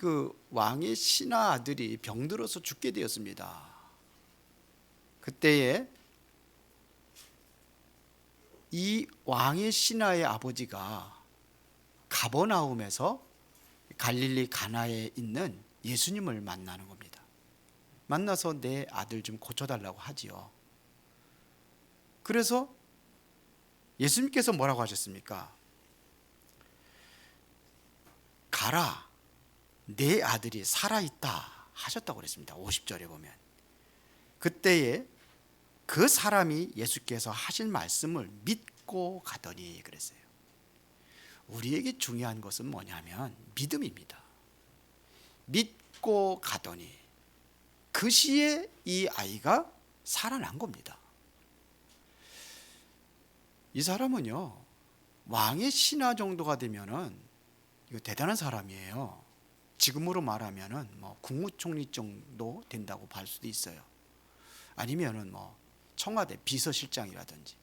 그 왕의 신하 아들이 병들어서 죽게 되었습니다. 그때에 이 왕의 신하의 아버지가 가버나움에서 갈릴리 가나에 있는 예수님을 만나는 겁니다. 만나서 내 아들 좀 고쳐달라고 하지요. 그래서 예수님께서 뭐라고 하셨습니까? 가라, 내 아들이 살아있다 하셨다고 그랬습니다. 50절에 보면. 그때에 그 사람이 예수께서 하신 말씀을 믿고 가더니 그랬어요. 우리에게 중요한 것은 뭐냐면 믿음입니다. 믿고 가더니 그 시에 이 아이가 살아난 겁니다. 이 사람은요, 왕의 신하 정도가 되면은 이거 대단한 사람이에요. 지금으로 말하면은 뭐 국무총리 정도 된다고 볼 수도 있어요. 아니면은 뭐 청와대 비서실장이라든지.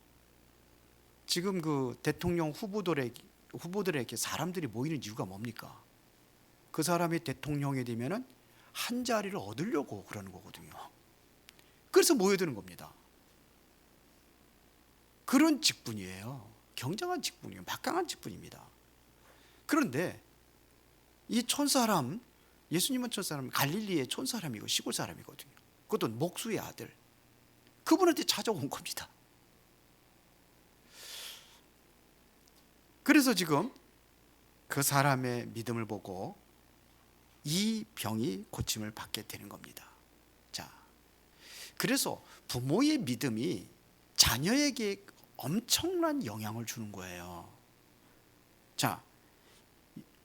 지금 그 대통령 후보들에게 사람들이 모이는 이유가 뭡니까? 그 사람이 대통령이 되면은 한 자리를 얻으려고 그러는 거거든요. 그래서 모여드는 겁니다. 그런 직분이에요. 경장한 직분이에요. 막강한 직분입니다. 그런데 이 촌사람, 예수님은 촌사람, 갈릴리의 촌사람이고 시골 사람이거든요. 그것도 목수의 아들. 그분한테 찾아온 겁니다. 그래서 지금 그 사람의 믿음을 보고 이 병이 고침을 받게 되는 겁니다. 자, 그래서 부모의 믿음이 자녀에게 엄청난 영향을 주는 거예요. 자,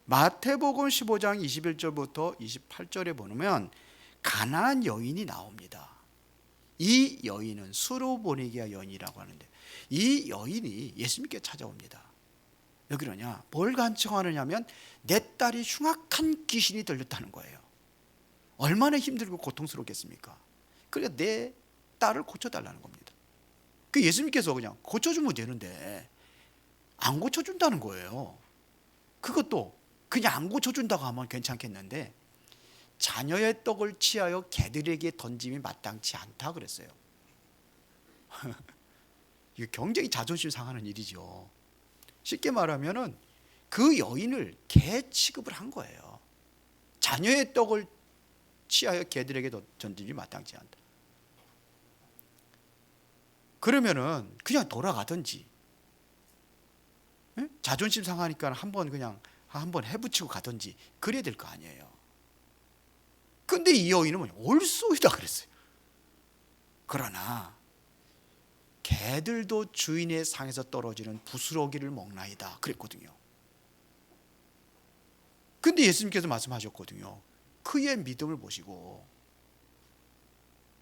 마태복음 15장 21절부터 28절에 보면 가나안 여인이 나옵니다. 이 여인은 수로보니게아 여인이라고 하는데 이 여인이 예수님께 찾아옵니다. 왜 그러냐? 뭘 간청하느냐면 내 딸이 흉악한 귀신이 들렸다는 거예요. 얼마나 힘들고 고통스럽겠습니까? 그러니까 내 딸을 고쳐달라는 겁니다. 그 예수님께서 그냥 고쳐주면 되는데 안 고쳐준다는 거예요. 그것도 그냥 안 고쳐준다고 하면 괜찮겠는데 자녀의 떡을 취하여 개들에게 던짐이 마땅치 않다 그랬어요. 이거 굉장히 자존심 상하는 일이죠. 쉽게 말하면은 그 여인을 개 취급을 한 거예요. 자녀의 떡을 취하여 개들에게 던짐이 마땅치 않다. 그러면은 그냥 돌아가든지, 자존심 상하니까 한번 해붙이고 가든지 그래야 될 거 아니에요. 근데 이 여인은 올소이다 그랬어요. 그러나 개들도 주인의 상에서 떨어지는 부스러기를 먹나이다 그랬거든요. 근데 예수님께서 말씀하셨거든요. 그의 믿음을 보시고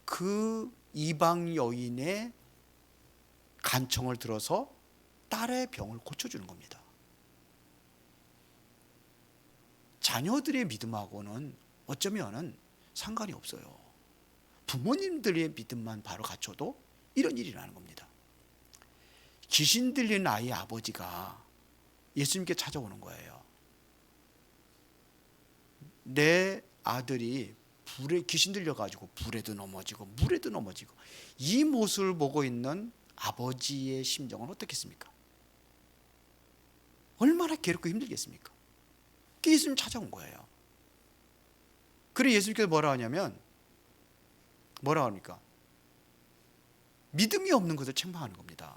그 이방 여인의 간청을 들어서 딸의 병을 고쳐주는 겁니다. 자녀들의 믿음하고는 어쩌면 상관이 없어요. 부모님들의 믿음만 바로 갖춰도 이런 일이 나는 겁니다. 귀신 들린 아이의 아버지가 예수님께 찾아오는 거예요. 내 아들이 불에 귀신 들려가지고 불에도 넘어지고 물에도 넘어지고 이 모습을 보고 있는 아버지의 심정은 어떻겠습니까? 얼마나 괴롭고 힘들겠습니까? 그 예수님 찾아온 거예요. 그래 예수님께서 뭐라 하냐면 뭐라 합니까? 믿음이 없는 것을 책망하는 겁니다.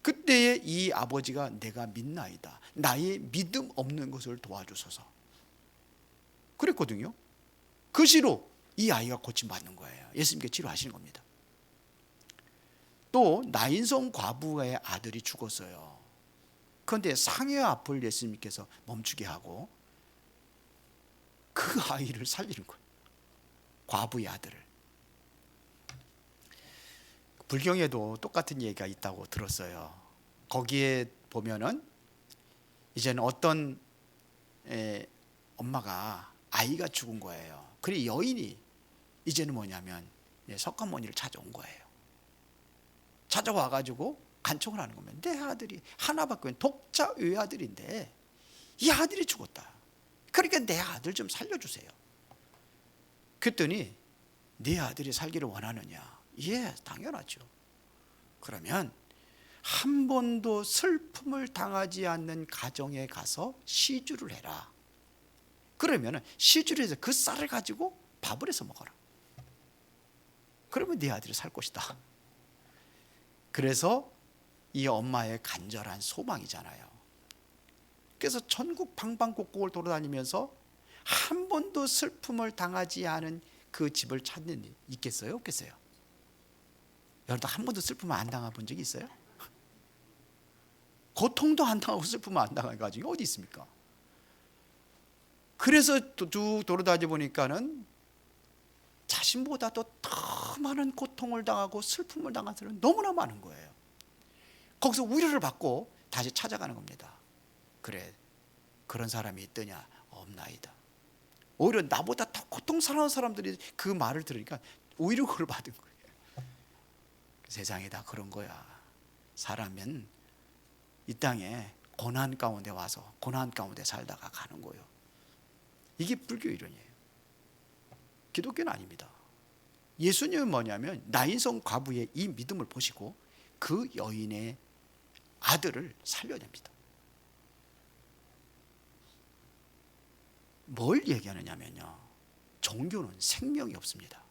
그때에 이 아버지가 내가 믿나이다. 나의 믿음 없는 것을 도와주소서. 그랬거든요. 그 시로 이 아이가 고침받는 거예요. 예수님께 치료하시는 겁니다. 또 나인성 과부의 아들이 죽었어요. 그런데 상해 앞을 예수님께서 멈추게 하고 그 아이를 살리는 거예요. 과부의 아들을. 불경에도 똑같은 얘기가 있다고 들었어요. 거기에 보면은 이제는 어떤 엄마가 아이가 죽은 거예요. 그래 여인이 이제는 뭐냐면 석가모니를 찾아온 거예요. 찾아와가지고 간청을 하는 겁니다. 내 아들이 하나밖에 독자 외아들인데 이 아들이 죽었다. 그러니까 내 아들 좀 살려주세요. 그랬더니 네 아들이 살기를 원하느냐? 예, 당연하죠. 그러면 한 번도 슬픔을 당하지 않는 가정에 가서 시주를 해라. 그러면 시주를 해서 그 쌀을 가지고 밥을 해서 먹어라. 그러면 네 아들이 살 것이다. 그래서 이 엄마의 간절한 소망이잖아요. 그래서 전국 방방곡곡을 돌아다니면서 한 번도 슬픔을 당하지 않은 그 집을 찾는 일 있겠어요? 없겠어요? 여러분도 한 번도 슬픔을 안 당해본 적이 있어요? 고통도 안 당하고 슬픔을 안 당한 가정이 어디 있습니까? 그래서 쭉 돌아다니 보니까는 자신보다도 더 많은 고통을 당하고 슬픔을 당한 사람이 너무나 많은 거예요. 거기서 위로를 받고 다시 찾아가는 겁니다. 그래, 그런 사람이 있더냐? 없나이다. 오히려 나보다 더 고통스러운 사람들이 그 말을 들으니까 오히려 그걸 받은 거예요. 세상이 다 그런 거야. 사람은 이 땅에 고난 가운데 와서 고난 가운데 살다가 가는 거예요. 이게 불교 이론이에요. 기독교는 아닙니다. 예수님은 뭐냐면 나인성 과부의 이 믿음을 보시고 그 여인의 아들을 살려냅니다. 뭘 얘기하느냐면요, 종교는 생명이 없습니다.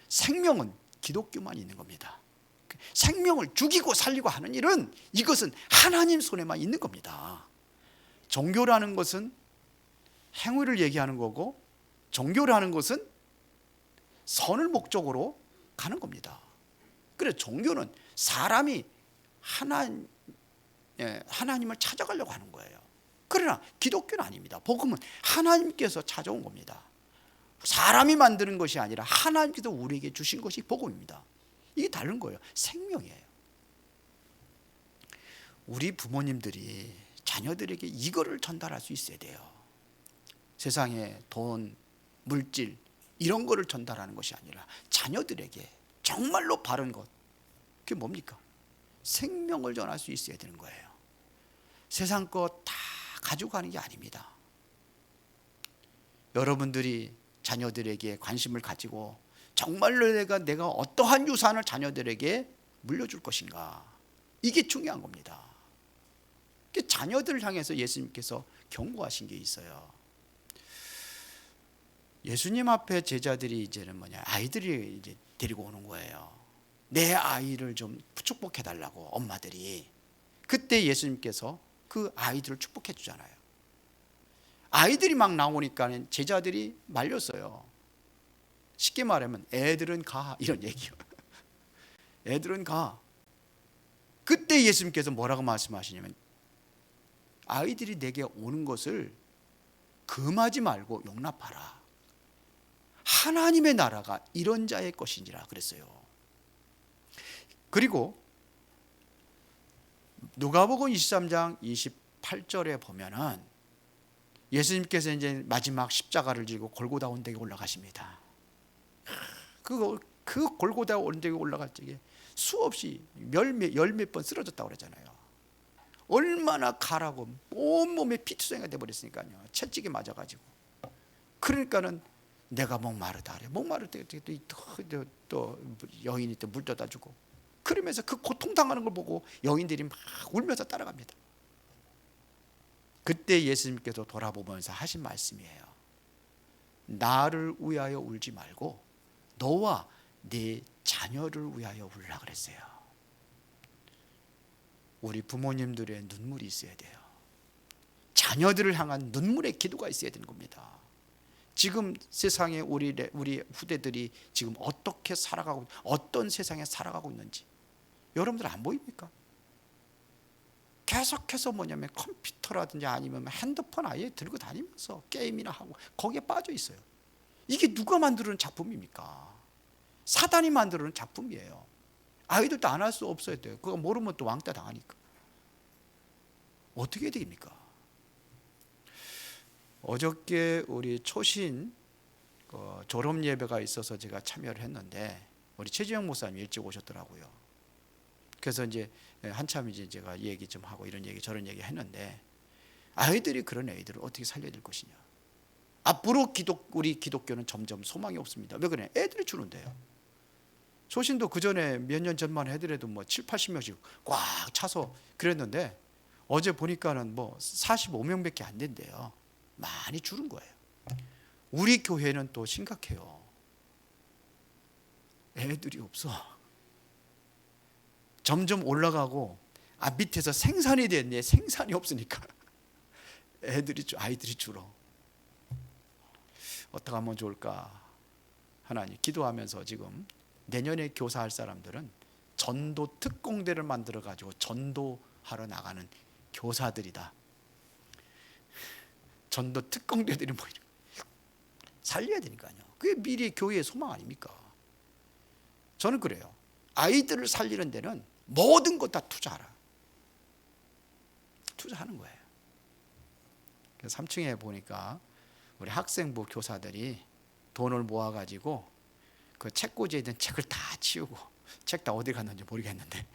생명은 기독교만 있는 겁니다. 생명을 죽이고 살리고 하는 일은 이것은 하나님 손에만 있는 겁니다. 종교라는 것은 행위를 얘기하는 거고, 종교라는 것은 선을 목적으로 가는 겁니다. 그래서 종교는 사람이 하나님을 찾아가려고 하는 거예요. 그러나 기독교는 아닙니다. 복음은 하나님께서 찾아온 겁니다. 사람이 만드는 것이 아니라 하나님께서 우리에게 주신 것이 복음입니다. 이게 다른 거예요. 생명이에요. 우리 부모님들이 자녀들에게 이거를 전달할 수 있어야 돼요. 세상에 돈, 물질 이런 거를 전달하는 것이 아니라 자녀들에게 정말로 바른 것, 그게 뭡니까? 생명을 전할 수 있어야 되는 거예요. 세상 거 다 가지고 가는 게 아닙니다. 여러분들이 자녀들에게 관심을 가지고 정말로 내가 어떠한 유산을 자녀들에게 물려줄 것인가, 이게 중요한 겁니다. 자녀들을 향해서 예수님께서 경고하신 게 있어요. 예수님 앞에 제자들이 이제는 아이들이 이제 데리고 오는 거예요. 내 아이를 좀 축복해 달라고, 엄마들이. 그때 예수님께서 그 아이들을 축복해 주잖아요. 아이들이 막 나오니까 제자들이 말렸어요. 쉽게 말하면 애들은 가, 이런 얘기요. 애들은 가. 그때 예수님께서 뭐라고 말씀하시냐면, 아이들이 내게 오는 것을 금하지 말고 용납하라. 하나님의 나라가 이런 자의 것이니라 그랬어요. 그리고 누가복음 23장 28절에 보면은 예수님께서 이제 마지막 십자가를 지고 골고다 언덕에 올라가십니다. 그 골고다 언덕에 올라갈 적에 수없이 열 몇 번 쓰러졌다고 그러잖아요. 얼마나 가라고 온몸에 피투성이가 돼버렸으니까요. 채찍에 맞아가지고. 그러니까는 내가 목마르다 그래. 목마를 때 또 여인이 또 물 떠다 주고, 그러면서 그 고통당하는 걸 보고 여인들이 막 울면서 따라갑니다. 그때 예수님께서 돌아보면서 하신 말씀이에요. 나를 위하여 울지 말고 너와 네 자녀를 위하여 울라 그랬어요. 우리 부모님들의 눈물이 있어야 돼요. 자녀들을 향한 눈물의 기도가 있어야 되는 겁니다. 지금 세상에 우리 후대들이 지금 어떻게 살아가고, 어떤 세상에 살아가고 있는지 여러분들 안 보입니까? 계속해서 뭐냐면 컴퓨터라든지 아니면 핸드폰 아예 들고 다니면서 게임이나 하고 거기에 빠져 있어요. 이게 누가 만드는 작품입니까? 사단이 만드는 작품이에요. 아이들도 안 할 수 없어야 돼요. 그거 모르면 또 왕따 당하니까. 어떻게 해야 됩니까? 어저께 우리 초신 졸업 예배가 있어서 제가 참여를 했는데 우리 최지영 목사님 일찍 오셨더라고요. 그래서 이제 한참 이제 제가 얘기 좀 하고 이런 얘기 저런 얘기 했는데, 아이들이 그런 애들을 어떻게 살려야 될 것이냐. 앞으로 우리 기독교는 점점 소망이 없습니다. 왜 그래? 애들이 주는데요. 소신도 그 전에 몇 년 전만 해더라도 뭐 7, 80명씩 꽉 차서 그랬는데 어제 보니까는 뭐 45명밖에 안 된대요. 많이 줄은 거예요. 우리 교회는 또 심각해요. 애들이 없어. 점점 올라가고 밑에서 생산이 됐네. 생산이 없으니까 아이들이 줄어. 어떻게 하면 좋을까? 하나님 기도하면서 지금 내년에 교사할 사람들은 전도 특공대를 만들어 가지고 전도하러 나가는 교사들이다. 전도 특공대들이 뭐 살려야 되니까요. 그게 미래 교회의 소망 아닙니까? 저는 그래요. 아이들을 살리는 데는 모든 것 다 투자하라. 투자하는 거예요. 그래서 3층에 보니까 우리 학생부 교사들이 돈을 모아가지고 그 책꽂이에 있는 책을 다 치우고, 책 다 어디 갔는지 모르겠는데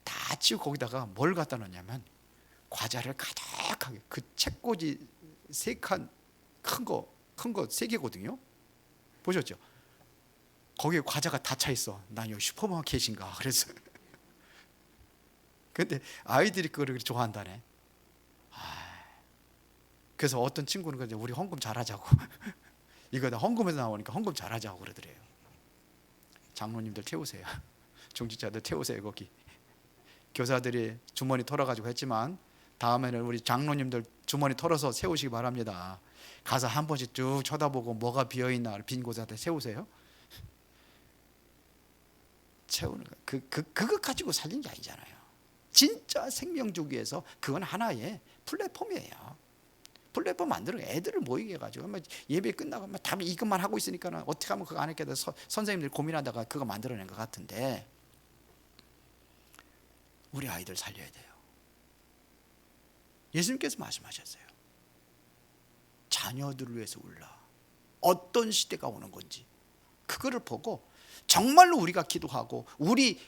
다 치우고 거기다가 뭘 갖다 놓냐면 과자를 가득하게, 그 책꽂이 3칸 큰 거 3개거든요. 보셨죠? 거기에 과자가 다 차 있어. 난 여기 슈퍼마켓인가 그래서. 근데 아이들이 그걸 좋아한다네. 그래서 어떤 친구는 우리 헌금 잘하자고 이거 다 헌금에서 나오니까 헌금 잘하자고 그러더래요. 장로님들 태우세요. 중직자들 태우세요. 거기 교사들이 주머니 털어가지고 했지만 다음에는 우리 장로님들 주머니 털어서 세우시기 바랍니다. 가서 한 번씩 쭉 쳐다보고 뭐가 비어있나 빈 곳에 세우세요. 채우는 거. 그거 가지고 살린 게 아니잖아요. 진짜 생명 주기 위해서 그건 하나의 플랫폼이에요. 플랫폼 만들어 애들을 모이게 해가지고 예배 끝나고 다 이것만 하고 있으니까 어떻게 하면 그거 안 했겠다 선생님들이 고민하다가 그거 만들어낸 것 같은데, 우리 아이들 살려야 돼요. 예수님께서 말씀하셨어요. 자녀들을 위해서 울라. 어떤 시대가 오는 건지 그거를 보고 정말로 우리가 기도하고 우리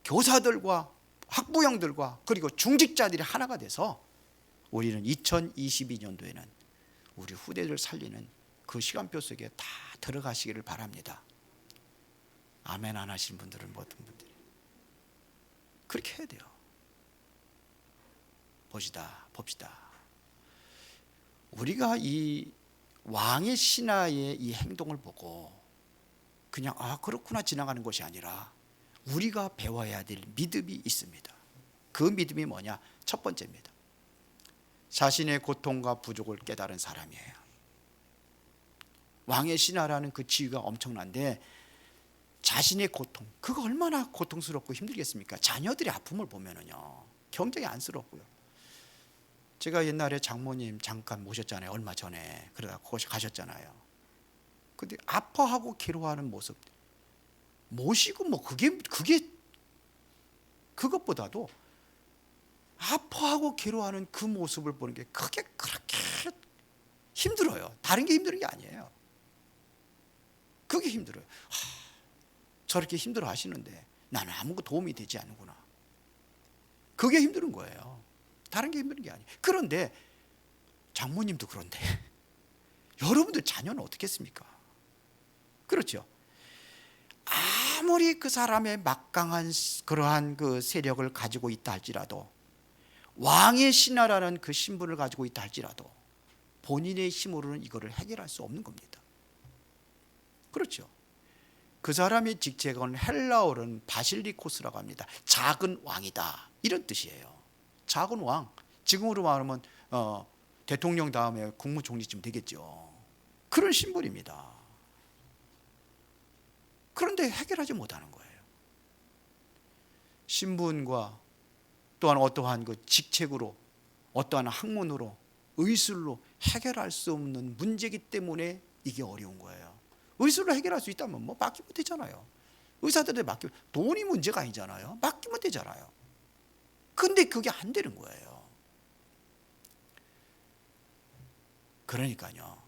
교사들과 학부형들과 그리고 중직자들이 하나가 돼서 우리는 2022년도에는 우리 후대를 살리는 그 시간표 속에 다 들어가시기를 바랍니다. 아멘 안 하시는 분들은 모든 분들이 그렇게 해야 돼요. 봅시다. 우리가 이 왕의 신하의 이 행동을 보고 그냥 그렇구나 지나가는 것이 아니라 우리가 배워야 될 믿음이 있습니다. 그 믿음이 뭐냐? 첫 번째입니다. 자신의 고통과 부족을 깨달은 사람이에요. 왕의 신하라는 그 지위가 엄청난데 자신의 고통, 그거 얼마나 고통스럽고 힘들겠습니까? 자녀들의 아픔을 보면은요 굉장히 안쓰럽고요. 제가 옛날에 장모님 잠깐 모셨잖아요. 얼마 전에. 그러다 거기 가셨잖아요. 근데 아파하고 괴로워하는 모습 모시고 뭐 그게 그것보다도 아파하고 괴로워하는 그 모습을 보는 게 그렇게 힘들어요. 다른 게 힘든 게 아니에요. 그게 힘들어요. 저렇게 힘들어 하시는데 나는 아무것도 도움이 되지 않는구나. 그게 힘든 거예요. 다른 게 힘든 게 아니에요. 그런데 장모님도 그런데 여러분들 자녀는 어떻겠습니까? 그렇죠? 아무리 그 사람의 막강한 그러한 그 세력을 가지고 있다 할지라도, 왕의 신하라는 그 신분을 가지고 있다 할지라도 본인의 힘으로는 이거를 해결할 수 없는 겁니다. 그렇죠? 그 사람의 직책은 헬라어로는 바실리코스라고 합니다. 작은 왕이다 이런 뜻이에요. 작은 왕. 지금으로 말하면 대통령 다음에 국무총리쯤 되겠죠. 그런 신분입니다. 그런데 해결하지 못하는 거예요. 신분과 또한 어떠한 그 직책으로, 어떠한 학문으로, 의술로 해결할 수 없는 문제이기 때문에 이게 어려운 거예요. 의술로 해결할 수 있다면 뭐 맡기면 되잖아요. 의사들한테 맡기면 돈이 문제가 아니잖아요. 맡기면 되잖아요. 근데 그게 안 되는 거예요. 그러니까요,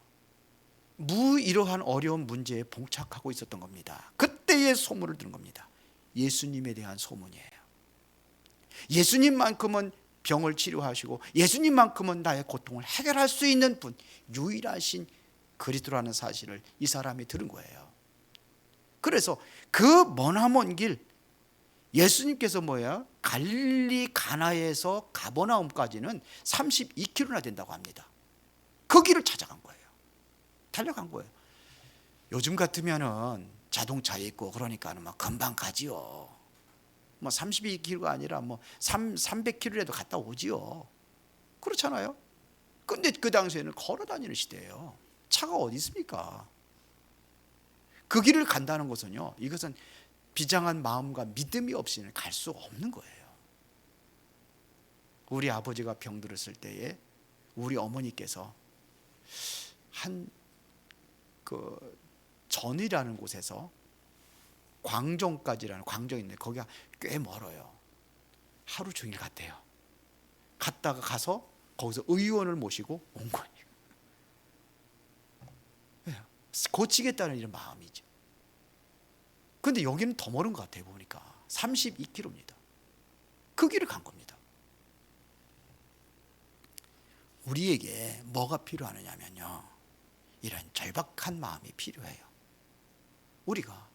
이러한 어려운 문제에 봉착하고 있었던 겁니다. 그때의 소문을 들은 겁니다. 예수님에 대한 소문이에요. 예수님만큼은 병을 치료하시고 예수님만큼은 나의 고통을 해결할 수 있는 분, 유일하신 그리스도라는 사실을 이 사람이 들은 거예요. 그래서 그 머나먼 길, 예수님께서 갈릴리 가나에서 가버나움까지는 32km나 된다고 합니다. 그 길을 찾아간 거예요. 달려간 거예요. 요즘 같으면은 자동차에 있고 그러니까는 막 금방 가지요. 32km가 아니라 300km라도 갔다 오지요. 그렇잖아요. 근데 그 당시에는 걸어 다니는 시대예요. 차가 어디 있습니까? 그 길을 간다는 것은요, 이것은 비장한 마음과 믿음이 없이는 갈 수가 없는 거예요. 우리 아버지가 병들었을 때에 우리 어머니께서 전이라는 곳에서 광정까지라는 광정이 있는데 거기가 꽤 멀어요. 하루 종일 갔대요. 갔다가 가서 거기서 의원을 모시고 온 거예요. 고치겠다는 이런 마음이죠. 근데 여기는 더 멀은 것 같아요. 보니까 32km입니다. 그 길을 간 겁니다. 우리에게 뭐가 필요하느냐면요, 이런 절박한 마음이 필요해요. 우리가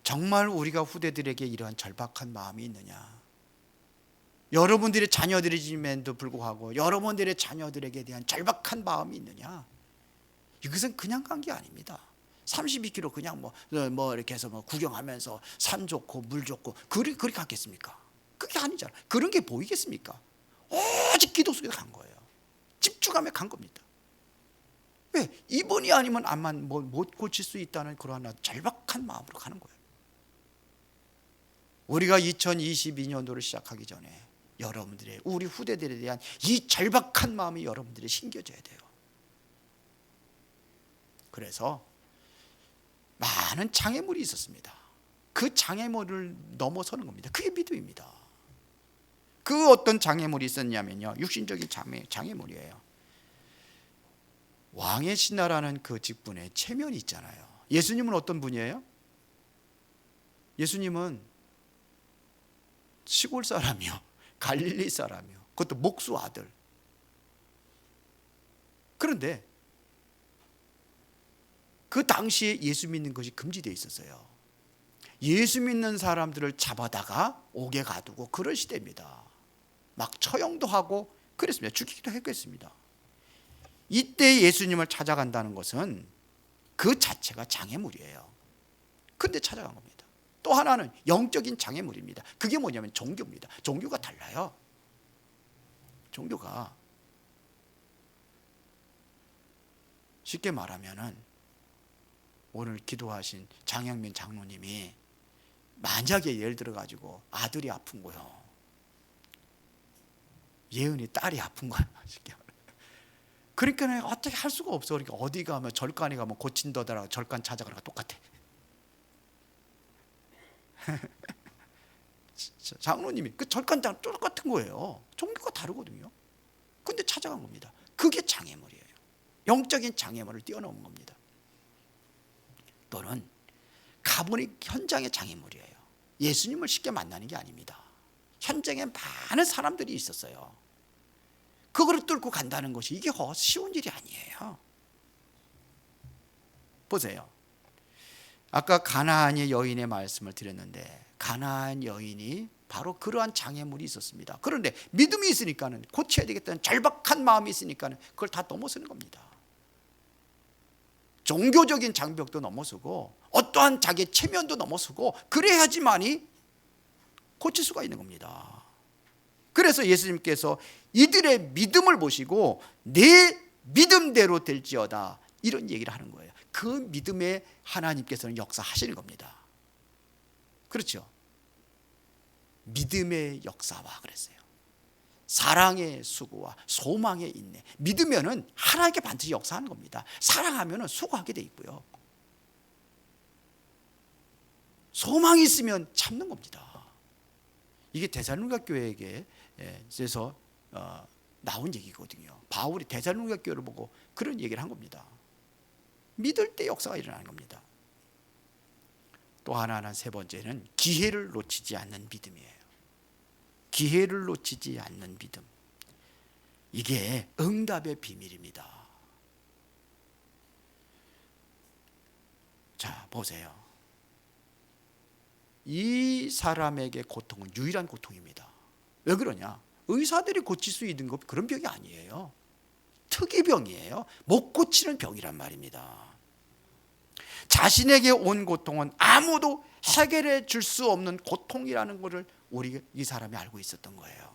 정말 우리가 후대들에게 이러한 절박한 마음이 있느냐, 여러분들의 자녀들임에도 불구하고 여러분들의 자녀들에게 대한 절박한 마음이 있느냐, 이것은 그냥 간 게 아닙니다. 32km 그냥 이렇게 해서 구경하면서 산 좋고 물 좋고 그렇게 갔겠습니까? 그게 아니잖아요. 그런 게 보이겠습니까? 오직 기도 속에 간 거예요. 집중하며 간 겁니다. 왜? 이번이 아니면 암만 못 고칠 수 있다는 그러한 절박한 마음으로 가는 거예요. 우리가 2022년도를 시작하기 전에 여러분들의, 우리 후대들에 대한 이 절박한 마음이 여러분들이 심겨져야 돼요. 그래서 많은 장애물이 있었습니다. 그 장애물을 넘어서는 겁니다. 그게 믿음입니다. 그 어떤 장애물이 있었냐면요, 육신적인 장애물이에요. 왕의 신하라는 그 직분에 체면이 있잖아요. 예수님은 어떤 분이에요? 예수님은 시골 사람이요, 갈릴리 사람이요, 그것도 목수 아들. 그런데 그 당시에 예수 믿는 것이 금지되어 있었어요. 예수 믿는 사람들을 잡아다가 옥에 가두고 그런 시대입니다. 막 처형도 하고 그랬습니다. 죽이기도 했겠습니다. 이때 예수님을 찾아간다는 것은 그 자체가 장애물이에요. 그런데 찾아간 겁니다. 또 하나는 영적인 장애물입니다. 그게 뭐냐면 종교입니다. 종교가 달라요. 종교가 쉽게 말하면은 오늘 기도하신 장영민 장로님이 만약에 예를 들어 가지고 아들이 아픈 거요, 예은이 딸이 아픈 거야. 그러니까 어떻게 할 수가 없어. 그러니까 어디 가면, 절간에 가면 고친다더라, 절간 찾아가라 똑같아. 장로님이 그 절간장 똑같은 거예요. 종교가 다르거든요. 근데 찾아간 겁니다. 그게 장애물이에요. 영적인 장애물을 뛰어넘은 겁니다. 또는 가보니 현장의 장애물이에요. 예수님을 쉽게 만나는 게 아닙니다. 현장에 많은 사람들이 있었어요. 그거를 뚫고 간다는 것이 이게 쉬운 일이 아니에요. 보세요. 아까 가나안의 여인의 말씀을 드렸는데, 가나안 여인이 바로 그러한 장애물이 있었습니다. 그런데 믿음이 있으니까는, 고쳐야 되겠다는 절박한 마음이 있으니까는 그걸 다 넘어서는 겁니다. 종교적인 장벽도 넘어서고 어떠한 자기의 체면도 넘어서고 그래야지만이 고칠 수가 있는 겁니다. 그래서 예수님께서 이들의 믿음을 보시고 내 믿음대로 될지어다, 이런 얘기를 하는 거예요. 그 믿음에 하나님께서는 역사하시는 겁니다. 그렇죠? 믿음의 역사와 그랬어요. 사랑의 수고와 소망의 인내. 믿으면은 하나님께 반드시 역사하는 겁니다. 사랑하면은 수고하게 돼 있고요, 소망이 있으면 참는 겁니다. 이게 데살로니가 교회에서 나온 얘기거든요. 바울이 데살로니가 교회를 보고 그런 얘기를 한 겁니다. 믿을 때 역사가 일어나는 겁니다. 또 하나는, 세 번째는 기회를 놓치지 않는 믿음이에요. 기회를 놓치지 않는 믿음, 이게 응답의 비밀입니다. 자, 보세요. 이 사람에게 고통은 유일한 고통입니다. 왜 그러냐? 의사들이 고칠 수 있는 것, 그런 병이 아니에요. 특이병이에요. 못 고치는 병이란 말입니다. 자신에게 온 고통은 아무도 해결해 줄 수 없는 고통이라는 것을 이 사람이 알고 있었던 거예요.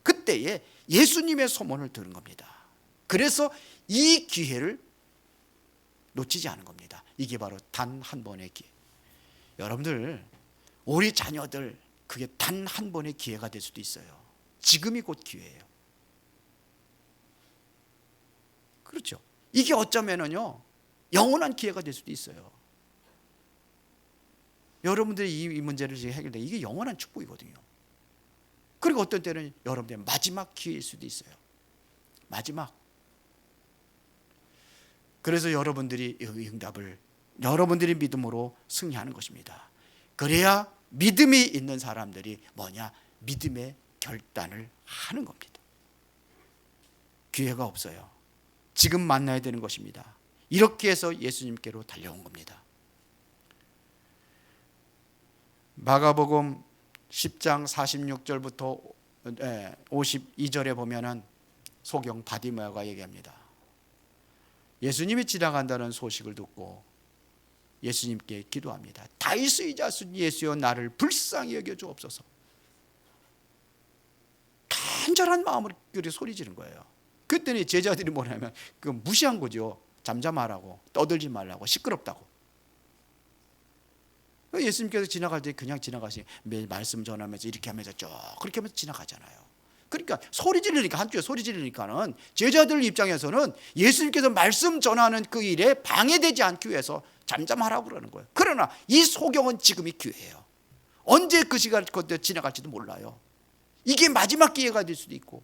그때에 예수님의 소문을 들은 겁니다. 그래서 이 기회를 놓치지 않은 겁니다. 이게 바로 단 한 번의 기회. 여러분들, 우리 자녀들, 그게 단 한 번의 기회가 될 수도 있어요. 지금이 곧 기회예요. 그렇죠. 이게 어쩌면은요, 영원한 기회가 될 수도 있어요. 여러분들이 이 문제를 해결돼, 이게 영원한 축복이거든요. 그리고 어떤 때는 여러분들의 마지막 기회일 수도 있어요. 마지막. 그래서 여러분들이 이 응답을 여러분들이 믿음으로 승리하는 것입니다. 그래야 믿음이 있는 사람들이 뭐냐? 믿음의 결단을 하는 겁니다. 기회가 없어요. 지금 만나야 되는 것입니다. 이렇게 해서 예수님께로 달려온 겁니다. 마가복음 10장 46절부터 52절에 보면은 소경 바디메오가 얘기합니다. 예수님이 지나간다는 소식을 듣고 예수님께 기도합니다. 다윗의 자손 예수여, 나를 불쌍히 여겨 주옵소서. 간절한 마음으로 소리 지른 거예요. 그랬더니 제자들이 뭐냐면 그 무시한 거죠. 잠잠하라고, 떠들지 말라고, 시끄럽다고. 예수님께서 지나갈 때 그냥 지나가시, 매일 말씀 전하면서 이렇게 하면서 쭉 그렇게 하면서 지나가잖아요. 그러니까 소리 지르니까, 한쪽에 소리 지르니까는 제자들 입장에서는 예수님께서 말씀 전하는 그 일에 방해되지 않기 위해서 잠잠하라고 그러는 거예요. 그러나 이 소경은 지금이 기회예요. 언제 그 시간 지나갈지도 몰라요. 이게 마지막 기회가 될 수도 있고.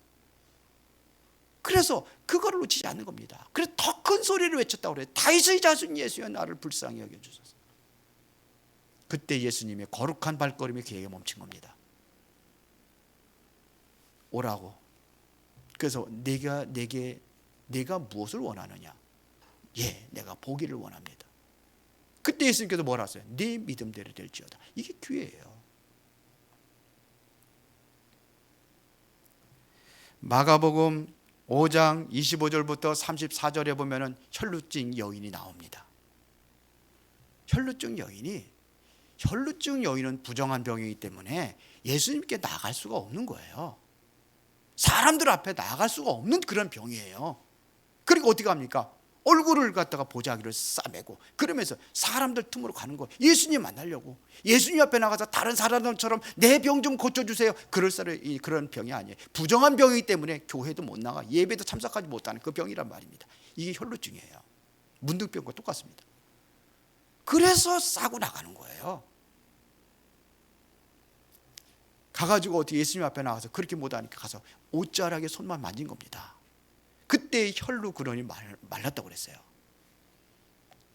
그래서 그거를 놓치지 않는 겁니다. 그래서 더 큰 소리를 외쳤다고 그래요. 다윗의 자손 예수여, 나를 불쌍히 여겨주소서. 그때 예수님의 거룩한 발걸음이 그에게 멈춘 겁니다. 오라고. 그래서 내가 무엇을 원하느냐? 예, 내가 보기를 원합니다. 그때 예수님께서 뭐라 하세요? 네 믿음대로 될지어다. 이게 기회예요. 마가복음 5장 25절부터 34절에 보면은 혈루증 여인이 나옵니다. 혈루증 여인은 부정한 병이기 때문에 예수님께 나갈 수가 없는 거예요. 사람들 앞에 나갈 수가 없는 그런 병이에요. 그리고 어떻게 합니까? 얼굴을 갖다가 보자기를 싸매고 그러면서 사람들 틈으로 가는 거예요. 예수님 만나려고. 예수님 앞에 나가서 다른 사람들처럼 내 병 좀 고쳐주세요. 그런 병이 아니에요. 부정한 병이기 때문에 교회도 못 나가, 예배도 참석하지 못하는 그 병이란 말입니다. 이게 혈루증이에요. 문둥병과 똑같습니다. 그래서 싸고 나가는 거예요. 가가지고 어떻게 예수님 앞에 나가서 그렇게 못하니까 가서 옷자락에 손만 만진 겁니다. 그때 혈루 근원이 말랐다고 그랬어요.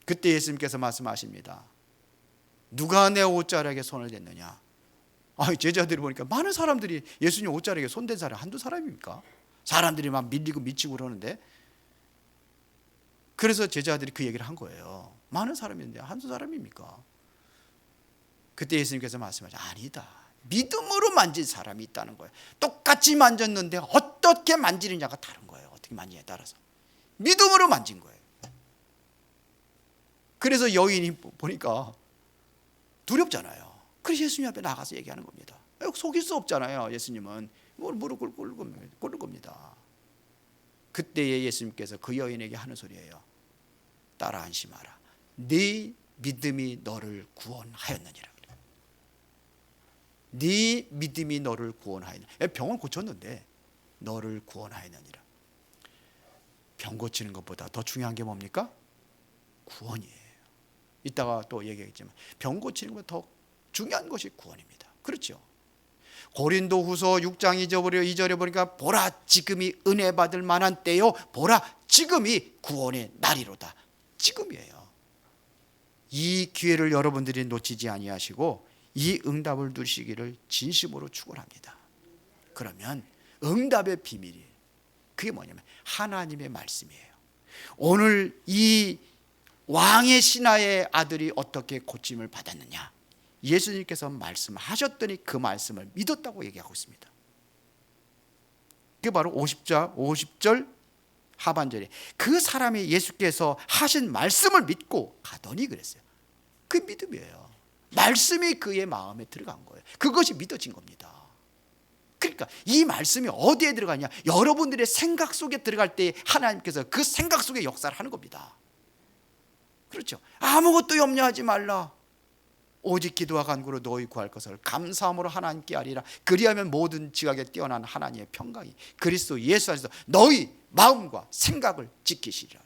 그때 예수님께서 말씀하십니다. 누가 내 옷자락에 손을 댔느냐? 제자들이 보니까 많은 사람들이 예수님 옷자락에 손댄 사람 한두 사람입니까? 사람들이 막 밀리고 미치고 그러는데, 그래서 제자들이 그 얘기를 한 거예요. 많은 사람인데 한두 사람입니까? 그때 예수님께서 말씀하시죠. 아니다. 믿음으로 만진 사람이 있다는 거예요. 똑같이 만졌는데 어떻게 만지느냐가 다른 거예요. 어떻게 만지냐에 따라서 믿음으로 만진 거예요. 그래서 여인이 보니까 두렵잖아요. 그래서 예수님 앞에 나가서 얘기하는 겁니다. 속일 수 없잖아요. 예수님은 무릎 꿇을 겁니다. 그때에 예수님께서 그 여인에게 하는 소리예요. 따라 안심하라. 네 믿음이 너를 구원하였느니라. 네 믿음이 너를 구원하였느니라. 병을 고쳤는데 너를 구원하였느니라. 병 고치는 것보다 더 중요한 게 뭡니까? 구원이에요. 이따가 또 얘기하겠지만 병 고치는 것보다 더 중요한 것이 구원입니다. 그렇죠? 고린도후서 6장 2절에 보니까 보라 지금이 은혜 받을 만한 때요, 보라 지금이 구원의 날이로다. 지금이에요. 이 기회를 여러분들이 놓치지 아니하시고 이 응답을 누리시기를 진심으로 축원합니다. 그러면 응답의 비밀이 그게 뭐냐면 하나님의 말씀이에요. 오늘 이 왕의 신하의 아들이 어떻게 고침을 받았느냐? 예수님께서 말씀하셨더니 그 말씀을 믿었다고 얘기하고 있습니다. 그게 바로 50절 하반절에 그 사람이 예수께서 하신 말씀을 믿고 가더니 그랬어요. 그 믿음이에요. 말씀이 그의 마음에 들어간 거예요. 그것이 믿어진 겁니다. 그러니까 이 말씀이 어디에 들어가냐? 여러분들의 생각 속에 들어갈 때 하나님께서 그 생각 속에 역사를 하는 겁니다. 그렇죠? 아무것도 염려하지 말라. 오직 기도와 간구로 너희 구할 것을 감사함으로 하나님께 아리라. 그리하면 모든 지각에 뛰어난 하나님의 평강이 그리스도 예수 안에서 너희 마음과 생각을 지키시리라.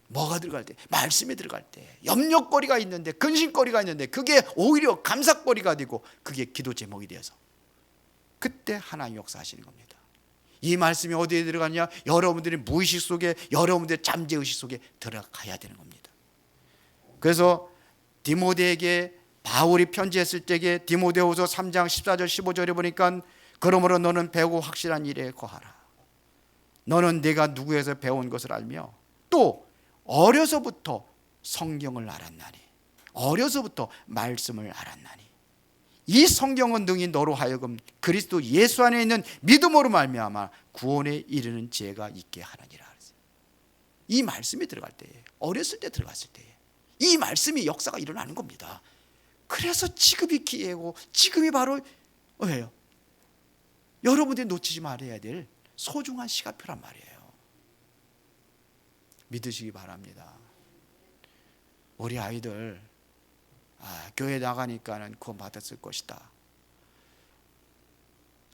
뭐가 들어갈 때? 말씀이 들어갈 때 염려거리가 있는데, 근심거리가 있는데 그게 오히려 감사거리가 되고 그게 기도 제목이 되어서 그때 하나님 역사하시는 겁니다. 이 말씀이 어디에 들어가냐? 여러분들의 무의식 속에, 여러분들의 잠재의식 속에 들어가야 되는 겁니다. 그래서 디모데에게 바울이 편지했을 때에 디모데후서 3장 14절 15절에 보니까 그러므로 너는 배우고 확실한 일에 거하라. 너는 내가 누구에서 배운 것을 알며 또 어려서부터 성경을 알았나니, 어려서부터 말씀을 알았나니 이 성경은 능히 너로 하여금 그리스도 예수 안에 있는 믿음으로 말미암아 구원에 이르는 지혜가 있게 하느니라. 이 말씀이 들어갈 때에, 어렸을 때 들어갔을 때에 이 말씀이 역사가 일어나는 겁니다. 그래서 지금이 기회고 지금이 바로 왜요? 여러분들이 놓치지 말아야 될 소중한 시간표란 말이에요. 믿으시기 바랍니다. 우리 아이들 교회 나가니까는 구원 받았을 것이다.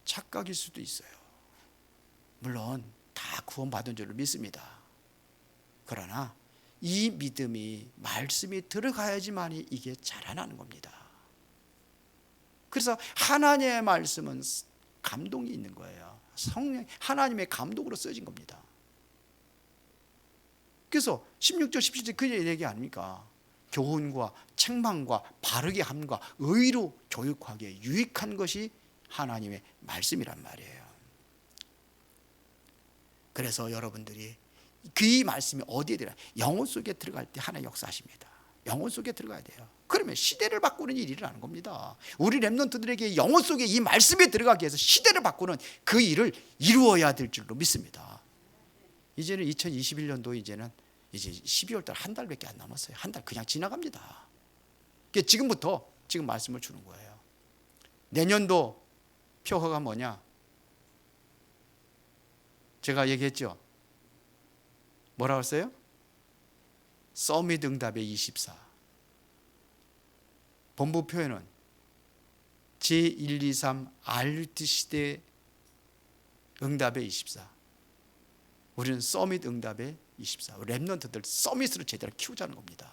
착각일 수도 있어요. 물론 다 구원 받은 줄로 믿습니다. 그러나 이 믿음이 말씀이 들어가야지만이 이게 자라나는 겁니다. 그래서 하나님의 말씀은 감동이 있는 거예요. 성령 하나님의 감동으로 써진 겁니다. 그래서 16절 17절 그 얘기 아닙니까? 교훈과 책망과 바르게 함과 의로 교육하기에 유익한 것이 하나님의 말씀이란 말이에요. 그래서 여러분들이 그 말씀이 어디에 들어가요? 영혼 속에 들어갈 때 하나님 역사하십니다. 영혼 속에 들어가야 돼요. 그러면 시대를 바꾸는 일이 일어나는 겁니다. 우리 렘넌트들에게 영혼 속에 이 말씀이 들어가기 위해서 시대를 바꾸는 그 일을 이루어야 될 줄로 믿습니다. 이제는 2021년도 이제 12월 달 한 달밖에 안 남았어요. 한 달 그냥 지나갑니다. 지금부터 지금 말씀을 주는 거예요. 내년도 표어가 뭐냐? 제가 얘기했죠. 뭐라고 했어요? 서밋 응답의 24. 본부 표현은 제123 알루트 시대 응답의 24. 우리는 서밋 응답의 24. 렘넌트들 서밋으로 제대로 키우자는 겁니다.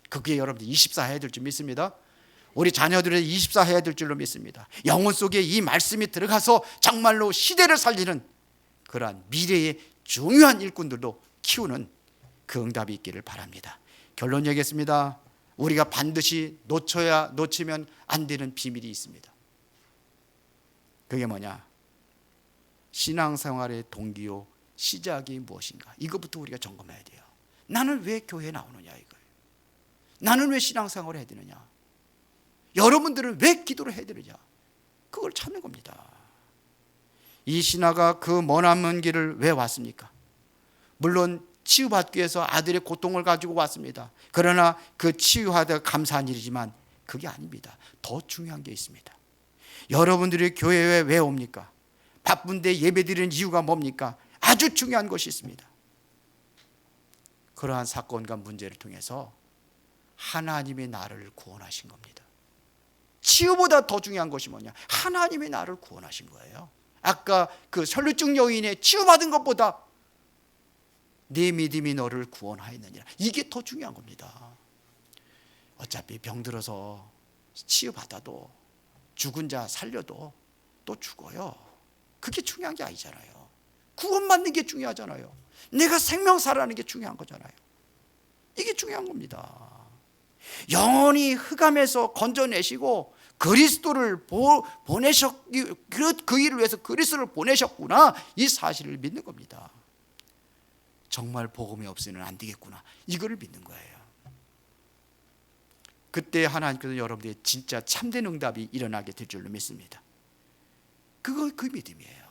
그게 여러분들 24 해야 될 줄 믿습니다. 우리 자녀들의 24 해야 될 줄로 믿습니다. 영혼 속에 이 말씀이 들어가서 정말로 시대를 살리는 그러한 미래의 중요한 일꾼들도 키우는 그 응답이 있기를 바랍니다. 결론 얘기했습니다. 우리가 반드시 놓치면 안 되는 비밀이 있습니다. 그게 뭐냐? 신앙생활의 동기요 시작이 무엇인가? 이것부터 우리가 점검해야 돼요. 나는 왜 교회에 나오느냐 이거예요. 나는 왜 신앙생활을 해야 되느냐? 여러분들은 왜 기도를 해야 되느냐? 그걸 찾는 겁니다. 이 신하가 그 머나먼 길을 왜 왔습니까? 물론 치유받기 위해서 아들의 고통을 가지고 왔습니다. 그러나 그 치유하다 감사한 일이지만 그게 아닙니다. 더 중요한 게 있습니다. 여러분들이 교회에 왜 옵니까? 바쁜데 예배드리는 이유가 뭡니까? 아주 중요한 것이 있습니다. 그러한 사건과 문제를 통해서 하나님이 나를 구원하신 겁니다. 치유보다 더 중요한 것이 뭐냐? 하나님이 나를 구원하신 거예요. 아까 그 혈루증 여인의 치유받은 것보다 네 믿음이 너를 구원하였느니라. 이게 더 중요한 겁니다. 어차피 병들어서 치유받아도 죽은 자 살려도 또 죽어요. 그게 중요한 게 아니잖아요. 구원받는 게 중요하잖아요. 내가 생명 살아나는 게 중요한 거잖아요. 이게 중요한 겁니다. 영원히 흑암에서 건져내시고 그리스도를 그 일을 위해서 그리스도를 보내셨구나, 이 사실을 믿는 겁니다. 정말 복음이 없으면 안 되겠구나, 이거를 믿는 거예요. 그때 하나님께서 여러분들의 진짜 참된 응답이 일어나게 될 줄로 믿습니다. 그 믿음이에요.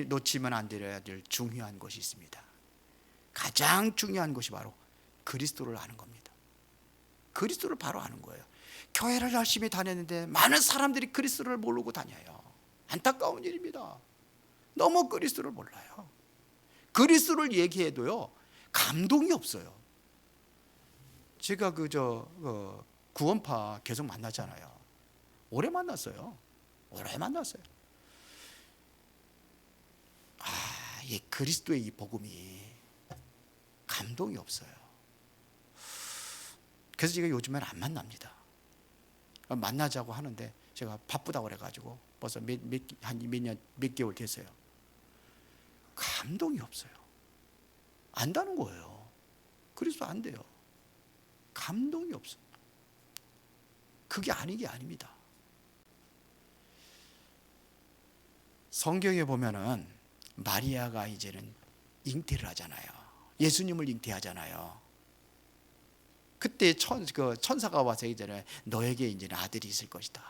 놓치면 안 되어야 될 중요한 것이 있습니다. 가장 중요한 것이 바로 그리스도를 아는 겁니다. 그리스도를 바로 아는 거예요. 교회를 열심히 다녔는데 많은 사람들이 그리스도를 모르고 다녀요. 안타까운 일입니다. 너무 그리스도를 몰라요. 그리스도를 얘기해도요, 감동이 없어요. 제가 구원파 계속 만나잖아요. 오래 만났어요. 이 그리스도의 이 복음이 감동이 없어요. 그래서 제가 요즘엔 안 만납니다. 만나자고 하는데 제가 바쁘다고 그래가지고 벌써 몇 개월 됐어요. 감동이 없어요. 안다는 거예요. 그리스도 안 돼요. 감동이 없어요. 그게 아니게 아닙니다. 성경에 보면은 마리아가 이제는 잉태를 하잖아요. 예수님을 잉태하잖아요. 그때 천사가 와서 이제는 너에게 이제는 아들이 있을 것이다.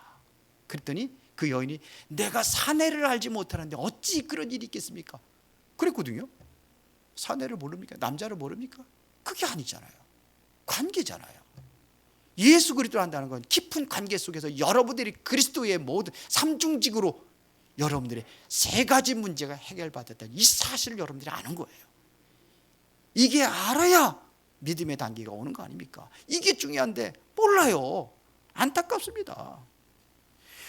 그랬더니 그 여인이 내가 사내를 알지 못하는데 어찌 그런 일이 있겠습니까? 그랬거든요. 사내를 모릅니까? 남자를 모릅니까? 그게 아니잖아요. 관계잖아요. 예수 그리스도를 한다는 건 깊은 관계 속에서 여러분들이 그리스도의 모든 삼중직으로 여러분들의 세 가지 문제가 해결받았다는 이 사실을 여러분들이 아는 거예요. 이게 알아야 믿음의 단계가 오는 거 아닙니까? 이게 중요한데 몰라요. 안타깝습니다.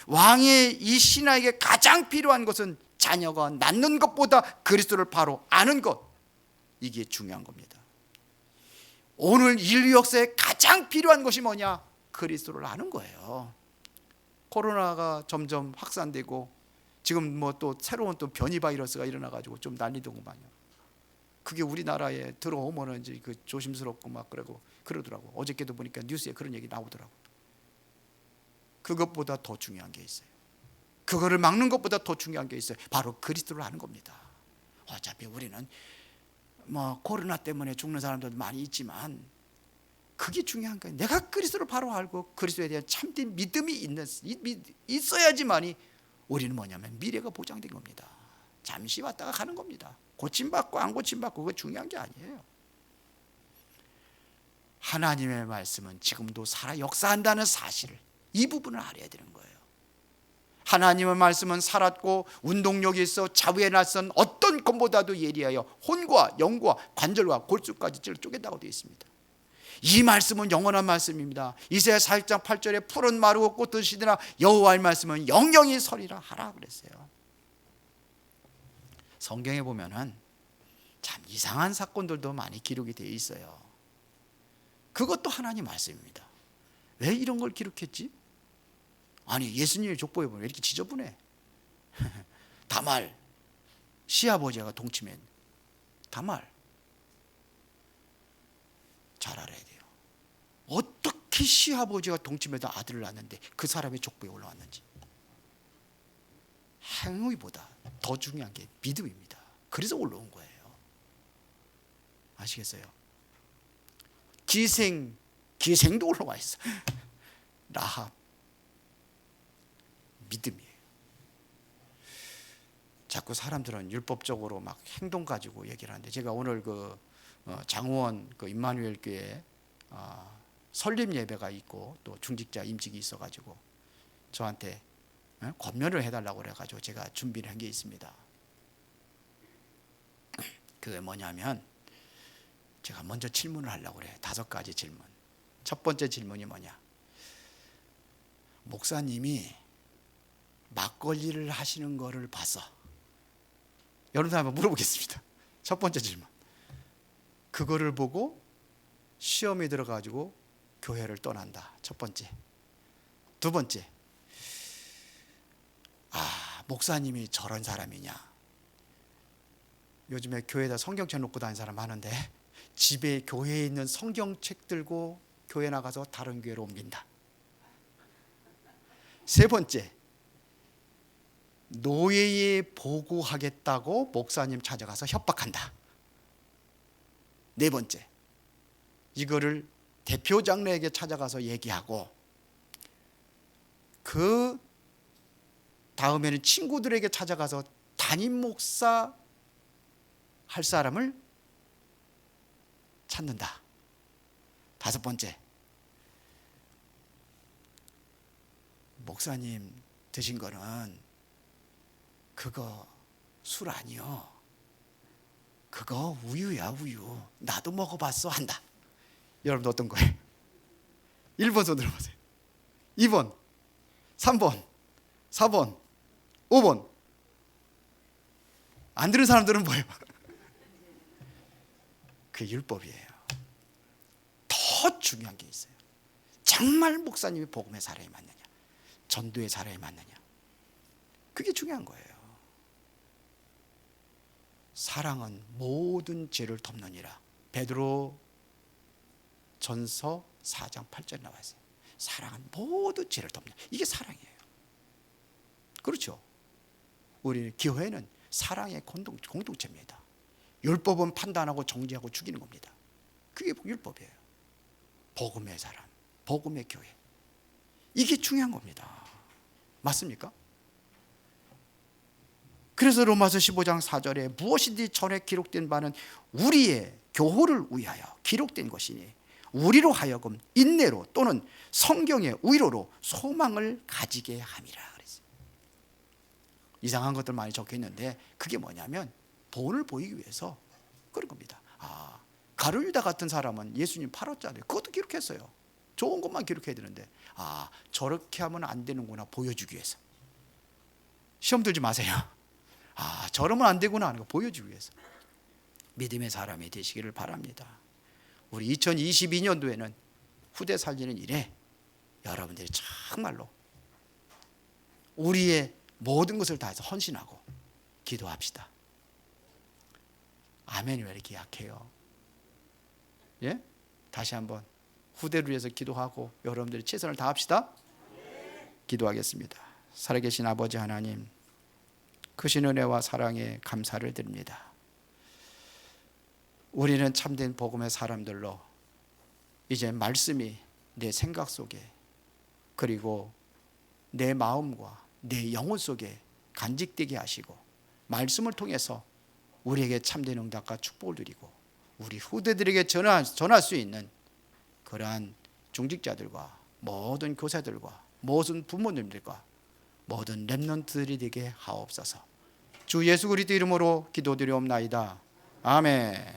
왕의 이 신하에게 가장 필요한 것은 자녀가 낳는 것보다 그리스도를 바로 아는 것, 이게 중요한 겁니다. 오늘 인류 역사에 가장 필요한 것이 뭐냐? 그리스도를 아는 거예요. 코로나가 점점 확산되고 지금 또 새로운 또 변이 바이러스가 일어나가지고 좀 난리더구만요. 그게 우리나라에 들어오면은 이제 조심스럽고 막 그러더라고. 어저께도 보니까 뉴스에 그런 얘기 나오더라고. 그것보다 더 중요한 게 있어요. 그거를 막는 것보다 더 중요한 게 있어요. 바로 그리스도를 아는 겁니다. 어차피 우리는 코로나 때문에 죽는 사람들도 많이 있지만 그게 중요한 거예요. 내가 그리스도를 바로 알고 그리스도에 대한 참된 믿음이 있어야지만이 우리는 뭐냐면 미래가 보장된 겁니다. 잠시 왔다가 가는 겁니다. 고침받고 안 고침받고 그거 중요한 게 아니에요. 하나님의 말씀은 지금도 살아 역사한다는 사실을, 이 부분을 알아야 되는 거예요. 하나님의 말씀은 살았고 운동력이 있어 자부에 낯선 어떤 것보다도 예리하여 혼과 영과 관절과 골수까지 쪼갠다고 되어 있습니다. 이 말씀은 영원한 말씀입니다. 이사야 4장 8절에 푸른 마르고 꽃 드시더라 여호와의 말씀은 영영이 서리라 하라 그랬어요. 성경에 보면은 참 이상한 사건들도 많이 기록이 되어 있어요. 그것도 하나님 말씀입니다. 왜 이런 걸 기록했지? 아니 예수님의 족보에 보면 왜 이렇게 지저분해? 다말 시아버지가 동침했. 다말 잘 알아야 돼요. 어떻게 시아버지가 동침해서 아들을 낳았는데 그 사람의 족보에 올라왔는지. 행위보다 더 중요한 게 믿음입니다. 그래서 올라온 거예요. 아시겠어요? 기생도 올라와 있어. 라합, 믿음이에요. 자꾸 사람들은 율법적으로 막 행동 가지고 얘기를 하는데, 제가 오늘 장원 임마누엘 교회 설립 예배가 있고 또 중직자 임직이 있어가지고 저한테 권면을 해달라고 그래가지고 제가 준비를 한 게 있습니다. 그게 뭐냐면 제가 먼저 질문을 하려고 그래요. 5가지 질문. 첫 번째 질문이 뭐냐? 목사님이 막걸리를 하시는 거를 봐서, 여러분들 한번 물어보겠습니다. 첫 번째 질문. 그거를 보고 시험에 들어가지고 교회를 떠난다. 첫 번째. 두 번째. 목사님이 저런 사람이냐? 요즘에 교회에다 성경책 놓고 다니는 사람 많은데 집에 교회에 있는 성경책 들고 교회 나가서 다른 교회로 옮긴다. 세 번째, 노예에 보고하겠다고 목사님 찾아가서 협박한다. 네 번째, 이거를 대표 장로에게 찾아가서 얘기하고 그 다음에는 친구들에게 찾아가서 담임 목사 할 사람을 찾는다. 다섯 번째, 목사님 드신 거는 그거 술 아니요, 그거 우유야 우유, 나도 먹어봤어 한다. 여러분 어떤 거예요? 1번 손 들어보세요. 2번, 3번, 4번, 5번. 안 들은 사람들은 뭐예요? 그게 율법이에요. 더 중요한 게 있어요. 정말 목사님이 복음의 사람이 맞느냐, 전도의 사람이 맞느냐, 그게 중요한 거예요. 사랑은 모든 죄를 덮느니라. 베드로 전서 4장 8절에 나와 있어요. 사랑은 모든 죄를 덮는, 이게 사랑이에요. 그렇죠? 우리 교회는 사랑의 공동체입니다. 율법은 판단하고 정죄하고 죽이는 겁니다. 그게 율법이에요. 복음의 사람, 복음의 교회, 이게 중요한 겁니다. 맞습니까? 그래서 로마서 15장 4절에 무엇이든지 전에 기록된 바는 우리의 교훈을 위하여 기록된 것이니 우리로 하여금 인내로 또는 성경의 위로로 소망을 가지게 함이라 그랬어요. 이상한 것들 많이 적혀 있는데 그게 뭐냐면 본을 보이기 위해서 그런 겁니다. 가룟유다 같은 사람은 예수님 팔았잖아요. 그것도 기록했어요. 좋은 것만 기록해야 되는데 저렇게 하면 안 되는구나 보여주기 위해서. 시험 들지 마세요. 저러면 안 되구나 하는 거 보여주기 위해서. 믿음의 사람이 되시기를 바랍니다. 우리 2022년도에는 후대 살리는 일에 여러분들이 정말로 우리의 모든 것을 다해서 헌신하고 기도합시다. 아멘이 왜 이렇게 약해요? 예? 다시 한번 후대를 위해서 기도하고 여러분들이 최선을 다합시다. 기도하겠습니다. 살아계신 아버지 하나님, 크신 은혜와 사랑에 감사를 드립니다. 우리는 참된 복음의 사람들로 이제 말씀이 내 생각 속에 그리고 내 마음과 내 영혼 속에 간직되게 하시고 말씀을 통해서 우리에게 참된 응답과 축복을 드리고 우리 후대들에게 전할 수 있는 그러한 중직자들과 모든 교사들과 모든 부모님들과 모든 렘넌트들이 되게 하옵소서. 주 예수 그리스도 이름으로 기도드리옵나이다. 아멘.